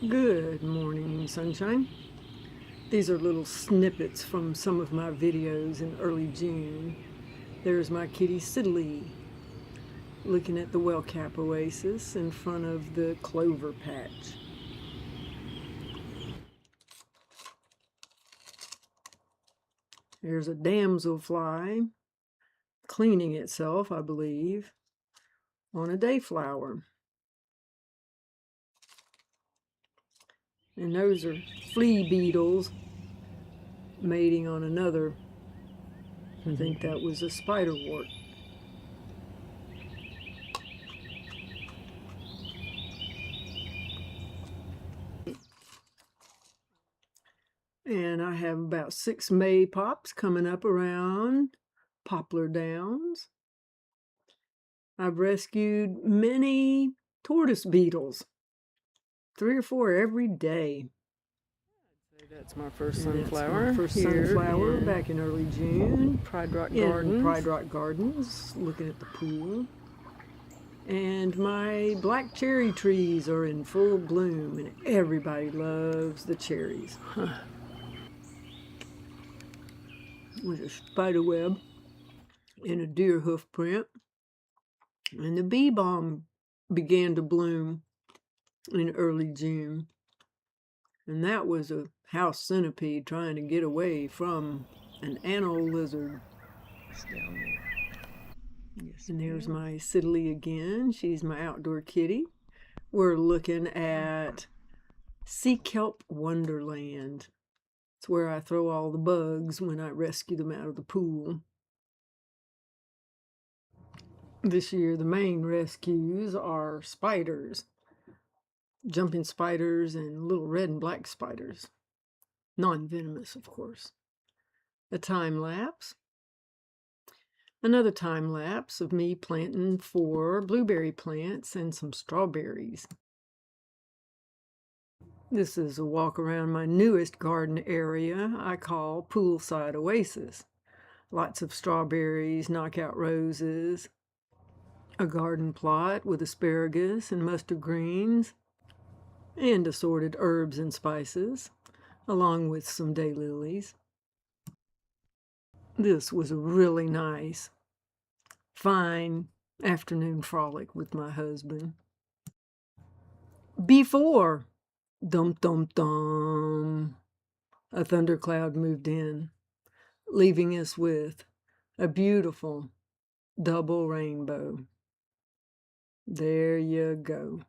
Good morning, sunshine. These are little snippets from some of my videos in early June. There's my kitty Sidley looking at the Wellcap Oasis in front of the clover patch. There's a damselfly cleaning itself, I believe, on a dayflower. And those are flea beetles mating on another. I think that was a spiderwort. And I have about 6 May pops coming up around Poplar Downs. I've rescued many tortoise beetles, 3 or 4 every day. That's my first sunflower. Back in early June. Pride Rock Gardens, looking at the pool. And my black cherry trees are in full bloom, and everybody loves the cherries. With a spider web and a deer hoof print. And the bee balm began to bloom in early June. And that was a house centipede trying to get away from an anole lizard. It's down there. Yes, and there's my Sidley again. She's my outdoor kitty. We're looking at Sea Kelp Wonderland. It's where I throw all the bugs when I rescue them out of the pool. This year, the main rescues are spiders. Jumping spiders and little red and black spiders. Non-venomous, of course. A time lapse. Another time lapse of me planting 4 blueberry plants and some strawberries. This is a walk around my newest garden area I call Poolside Oasis. Lots of strawberries, knockout roses, a garden plot with asparagus and mustard greens, and assorted herbs and spices, along with some daylilies. This was a really nice, fine afternoon frolic with my husband. Before, dum-dum-dum, a thundercloud moved in, leaving us with a beautiful double rainbow. There you go.